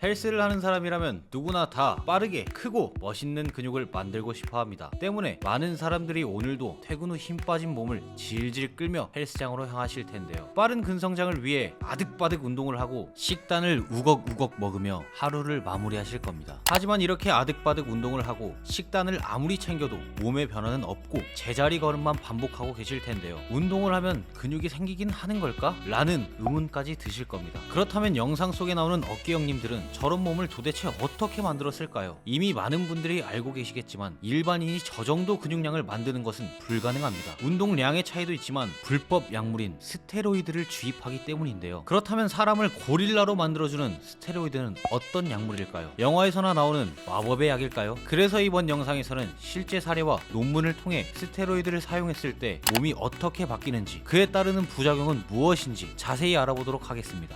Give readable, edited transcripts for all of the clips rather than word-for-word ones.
헬스를 하는 사람이라면 누구나 다 빠르게 크고 멋있는 근육을 만들고 싶어 합니다. 때문에 많은 사람들이 오늘도 퇴근 후 힘 빠진 몸을 질질 끌며 헬스장으로 향하실 텐데요. 빠른 근성장을 위해 아득바득 운동을 하고 식단을 우걱우걱 먹으며 하루를 마무리하실 겁니다. 하지만 이렇게 아득바득 운동을 하고 식단을 아무리 챙겨도 몸의 변화는 없고 제자리 걸음만 반복하고 계실 텐데요. 운동을 하면 근육이 생기긴 하는 걸까? 라는 의문까지 드실 겁니다. 그렇다면 영상 속에 나오는 어깨 형님들은 저런 몸을 도대체 어떻게 만들었을까요? 이미 많은 분들이 알고 계시겠지만 일반인이 저 정도 근육량을 만드는 것은 불가능합니다. 운동량의 차이도 있지만 불법 약물인 스테로이드를 주입하기 때문인데요. 그렇다면 사람을 고릴라로 만들어주는 스테로이드는 어떤 약물일까요? 영화에서나 나오는 마법의 약일까요? 그래서 이번 영상에서는 실제 사례와 논문을 통해 스테로이드를 사용했을 때 몸이 어떻게 바뀌는지, 그에 따르는 부작용은 무엇인지 자세히 알아보도록 하겠습니다.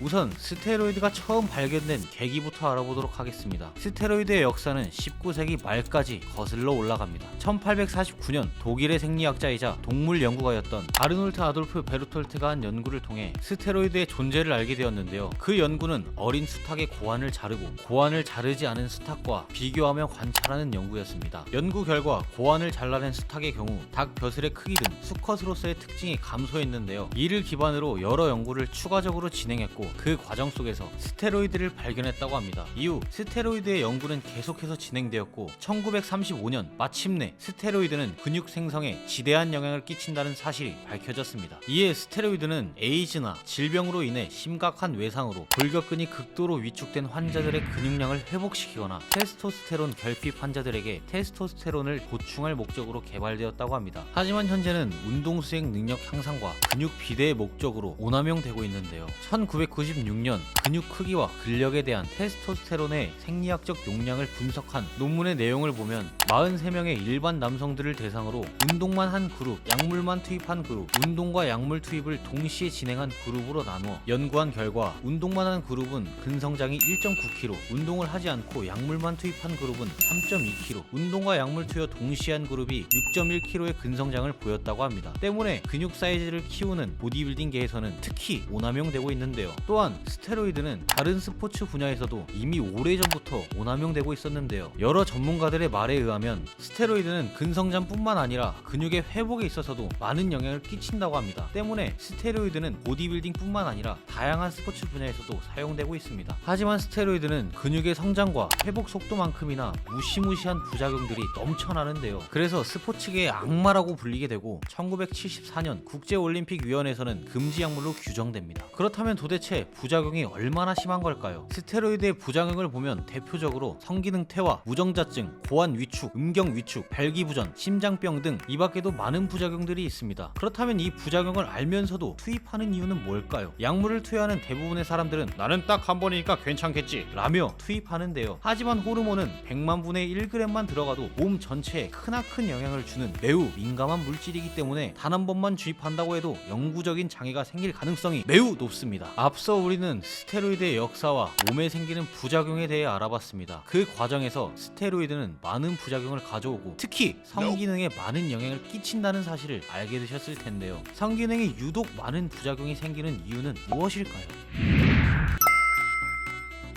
우선 스테로이드가 처음 발견된 계기부터 알아보도록 하겠습니다. 스테로이드의 역사는 19세기 말까지 거슬러 올라갑니다. 1849년 독일의 생리학자이자 동물 연구가였던 아르놀트 아돌프 베르톨트가 한 연구를 통해 스테로이드의 존재를 알게 되었는데요. 그 연구는 어린 수탉의 고환을 자르고 고환을 자르지 않은 수탉과 비교하며 관찰하는 연구였습니다. 연구 결과 고환을 잘라낸 수탉의 경우 닭 벼슬의 크기 등 수컷으로서의 특징이 감소했는데요. 이를 기반으로 여러 연구를 추가적으로 진행했고 그 과정 속에서 스테로이드를 발견했다고 합니다. 이후 스테로이드의 연구는 계속해서 진행되었고 1935년 마침내 스테로이드는 근육 생성에 지대한 영향을 끼친다는 사실이 밝혀졌습니다. 이에 스테로이드는 에이즈나 질병으로 인해 심각한 외상으로 골격근이 극도로 위축된 환자들의 근육량을 회복시키거나 테스토스테론 결핍 환자들에게 테스토스테론을 보충할 목적으로 개발되었다고 합니다. 하지만 현재는 운동 수행 능력 향상과 근육 비대의 목적으로 오남용되고 있는데요. 1996년 근육 크기와 근력에 대한 테스토스테론의 생리학적 용량을 분석한 논문의 내용을 보면 43명의 일반 남성들을 대상으로 운동만 한 그룹, 약물만 투입한 그룹, 운동과 약물 투입을 동시에 진행한 그룹으로 나누어 연구한 결과 운동만 한 그룹은 근성장이 1.9kg, 운동을 하지 않고 약물만 투입한 그룹은 3.2kg, 운동과 약물 투여 동시에 한 그룹이 6.1kg의 근성장을 보였다고 합니다. 때문에 근육 사이즈를 키우는 보디빌딩계에서는 특히 오남용되고 있는데요. 또한 스테로이드는 다른 스포츠 분야에서도 이미 오래전부터 오남용되고 있었는데요. 여러 전문가들의 말에 의하면 스테로이드는 근성장뿐만 아니라 근육의 회복에 있어서도 많은 영향을 끼친다고 합니다. 때문에 스테로이드는 보디빌딩뿐만 아니라 다양한 스포츠 분야에서도 사용되고 있습니다. 하지만 스테로이드는 근육의 성장과 회복 속도만큼이나 무시무시한 부작용들이 넘쳐나는데요. 그래서 스포츠계의 악마라고 불리게 되고 1974년 국제올림픽위원회에서는 금지 약물로 규정됩니다. 그렇다면 도대체 부작용이 얼마나 심한 걸까요? 스테로이드의 부작용을 보면 대표적으로 성기능 퇴화, 무정자증, 고환 위축, 음경 위축, 발기부전, 심장병 등 이 밖에도 많은 부작용들이 있습니다. 그렇다면 이 부작용을 알면서도 투입하는 이유는 뭘까요? 약물을 투여하는 대부분의 사람들은 나는 딱 한 번이니까 괜찮겠지 라며 투입하는데요. 하지만 호르몬은 100만 분의 1g만 들어가도 몸 전체에 크나큰 영향을 주는 매우 민감한 물질이기 때문에 단 한 번만 주입한다고 해도 영구적인 장애가 생길 가능성이 매우 높습니다. 앞서 우리는 스테로이드의 역사와 몸에 생기는 부작용에 대해 알아봤습니다. 그 과정에서 스테로이드는 많은 부작용을 가져오고 특히 성기능에 많은 영향을 끼친다는 사실을 알게 되셨을 텐데요. 성기능에 유독 많은 부작용이 생기는 이유는 무엇일까요?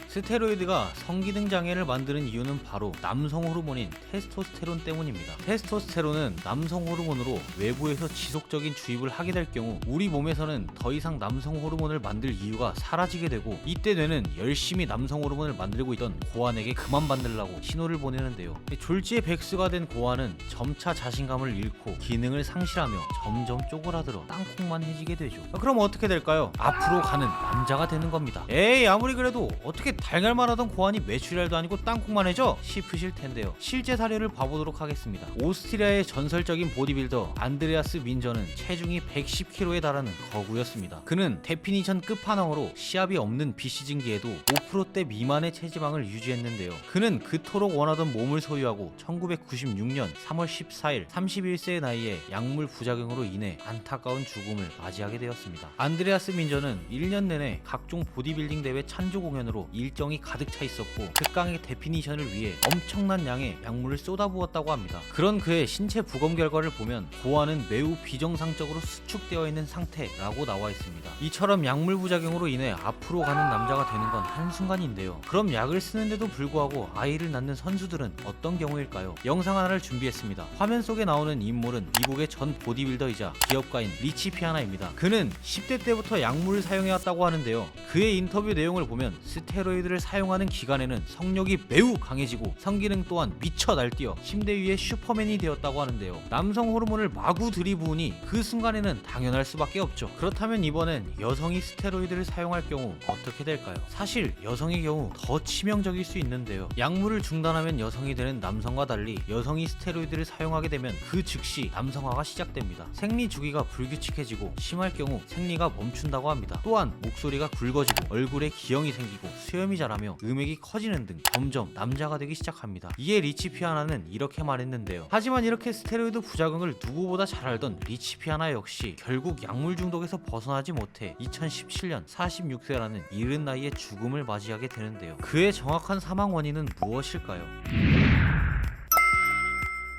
스테로이드가 성기능 장애를 만드는 이유는 바로 남성 호르몬인 테스토스테론 때문입니다. 테스토스테론은 남성 호르몬으로 외부에서 지속적인 주입을 하게 될 경우 우리 몸에서는 더 이상 남성 호르몬을 만들 이유가 사라지게 되고 이때 뇌는 열심히 남성 호르몬을 만들고 있던 고환에게 그만 만들라고 신호를 보내는데요. 졸지에백수가 된 고환은 점차 자신감을 잃고 기능을 상실하며 점점 쪼그라들어 땅콩만해지게 되죠. 그럼 어떻게 될까요? 앞으로 가는 남자가 되는 겁니다. 에이, 아무리 그래도 어떻게 달걀만 하던 고환이 메추리알도 아니고 땅콩만 해져? 싶으실 텐데요. 실제 사례를 봐보도록 하겠습니다. 오스트리아의 전설적인 보디빌더 안드레아스 민저는 체중이 110kg에 달하는 거구였습니다. 그는 데피니션 끝판왕으로 시합이 없는 비시즌기에도 5%대 미만의 체지방을 유지했는데요. 그는 그토록 원하던 몸을 소유하고 1996년 3월 14일 31세의 나이에 약물 부작용으로 인해 안타까운 죽음을 맞이하게 되었습니다. 안드레아스 민저는 1년 내내 각종 보디빌딩 대회 찬조 공연으로 일정이 가득 차 있었고 극강의 데피니션을 위해 엄청난 양의 약물을 쏟아부었다고 합니다. 그런 그의 신체 부검 결과를 보면 고환은 매우 비정상적으로 수축되어 있는 상태라고 나와 있습니다. 이처럼 약물 부작용으로 인해 앞으로 가는 남자가 되는 건 한순간인데요. 그럼 약을 쓰는데도 불구하고 아이를 낳는 선수들은 어떤 경우일까요? 영상 하나를 준비했습니다. 화면 속에 나오는 인물은 미국의 전 보디빌더이자 기업가인 리치 피아나입니다. 그는 10대 때부터 약물을 사용해왔다고 하는데요. 그의 인터뷰 내용을 보면 스테로이드를 사용하는 기간에는 성욕이 매우 강해지고 성기능 또한 미쳐 날뛰어 침대 위에 슈퍼맨이 되었다고 하는데요. 남성 호르몬을 마구 들이부으니 그 순간에는 당연할 수밖에 없죠. 그렇다면 이번엔 여성이 스테로이드를 사용할 경우 어떻게 될까요? 사실 여성의 경우 더 치명적일 수 있는데요. 약물을 중단하면 여성이 되는 남성과 달리 여성이 스테로이드를 사용하게 되면 그 즉시 남성화가 시작됩니다. 생리 주기가 불규칙해지고 심할 경우 생리가 멈춘다고 합니다. 또한 목소리가 굵어지고 얼굴에 기형이 생기고 수염이 자라며 음액이 커지는 등 점점 남자가 되기 시작합니다. 이에 리치 피아나는 이렇게 말했는데요. 하지만 이렇게 스테로이드 부작용을 누구보다 잘 알던 리치 피아나 역시 결국 약물 중독에서 벗어나지 못해 2017년 46세라는 이른 나이에 죽음을 맞이하게 되는데요. 그의 정확한 사망 원인은 무엇일까요?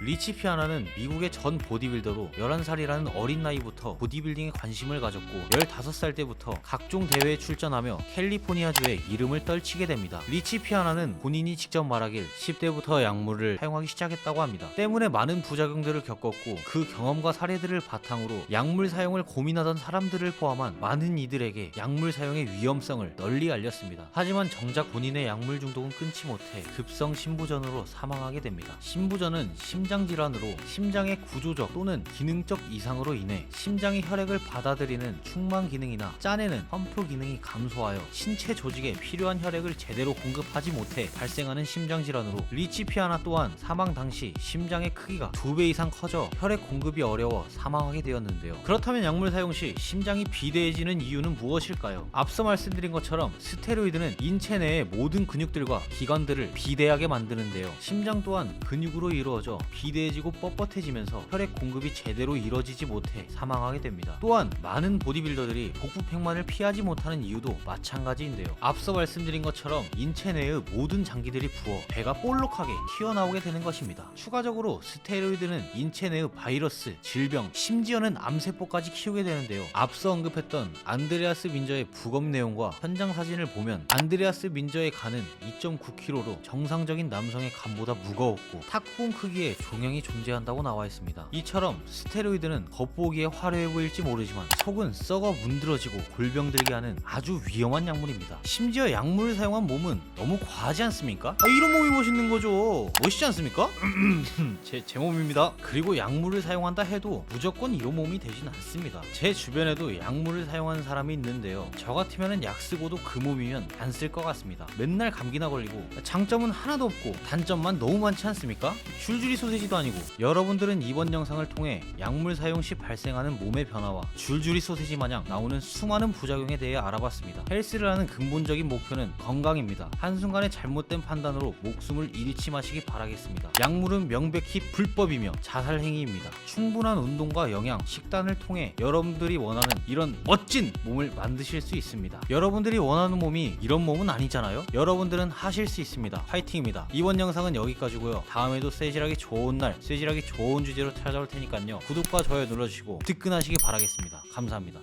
리치 피아나는 미국의 전 보디빌더로 11살이라는 어린 나이부터 보디빌딩에 관심을 가졌고 15살 때부터 각종 대회에 출전하며 캘리포니아주의 이름을 떨치게 됩니다. 리치 피아나는 본인이 직접 말하길 10대부터 약물을 사용하기 시작했다고 합니다. 때문에 많은 부작용들을 겪었고 그 경험과 사례들을 바탕으로 약물 사용을 고민하던 사람들을 포함한 많은 이들에게 약물 사용의 위험성을 널리 알렸습니다. 하지만 정작 본인의 약물 중독은 끊지 못해 급성 심부전으로 사망하게 됩니다. 심부전은 심장 질환으로 심장의 구조적 또는 기능적 이상으로 인해 심장이 혈액을 받아들이는 충만 기능이나 짠에는 펌프 기능이 감소하여 신체 조직에 필요한 혈액을 제대로 공급하지 못해 발생하는 심장 질환으로 리치 피아나 또한 사망 당시 심장의 크기가 2배 이상 커져 혈액 공급이 어려워 사망하게 되었는데요. 그렇다면 약물 사용 시 심장이 비대해지는 이유는 무엇일까요? 앞서 말씀드린 것처럼 스테로이드는 인체 내의 모든 근육들과 기관들을 비대하게 만드는데요. 심장 또한 근육으로 이루어져 비대해지고 뻣뻣해지면서 혈액 공급이 제대로 이루어지지 못해 사망하게 됩니다. 또한 많은 보디빌더들이 복부팽만을 피하지 못하는 이유도 마찬가지인데요. 앞서 말씀드린 것처럼 인체 내의 모든 장기들이 부어 배가 볼록하게 튀어나오게 되는 것입니다. 추가적으로 스테로이드는 인체 내의 바이러스, 질병, 심지어는 암세포까지 키우게 되는데요. 앞서 언급했던 안드레아스 민저의 부검 내용과 현장 사진을 보면 안드레아스 민저의 간은 2.9kg로 정상적인 남성의 간보다 무거웠고 탁구공 크기의 종양이 존재한다고 나와 있습니다. 이처럼 스테로이드는 겉보기에 화려해 보일지 모르지만 속은 썩어 문드러지고 골병들게 하는 아주 위험한 약물입니다. 심지어 약물을 사용한 몸은 너무 과하지 않습니까? 이런 몸이 멋있는 거죠. 멋있지 않습니까? 제 몸입니다. 그리고 약물을 사용한다 해도 무조건 이런 몸이 되진 않습니다. 제 주변에도 약물을 사용하는 사람이 있는데요. 저 같으면 약 쓰고도 그 몸이면 안 쓸 것 같습니다. 맨날 감기나 걸리고 장점은 하나도 없고 단점만 너무 많지 않습니까? 줄줄이 소세지도 아니고. 여러분들은 이번 영상을 통해 약물 사용 시 발생하는 몸의 변화와 줄줄이 소세지 마냥 나오는 수많은 부작용에 대해 알아봤습니다. 헬스를 하는 근본적인 목표는 건강입니다. 한순간의 잘못된 판단으로 목숨을 잃지 마시기 바라겠습니다. 약물은 명백히 불법이며 자살 행위입니다. 충분한 운동과 영양, 식단을 통해 여러분들이 원하는 이런 멋진 몸을 만드실 수 있습니다. 여러분들이 원하는 몸이 이런 몸은 아니잖아요. 여러분들은 하실 수 있습니다. 파이팅입니다. 이번 영상은 여기까지고요. 다음에도 쇠질하기 좋은 날, 쇠질하기 좋은 주제로 찾아올 테니까요. 구독과 좋아요 눌러주시고 뜨끈하시기 바라겠습니다. 감사합니다.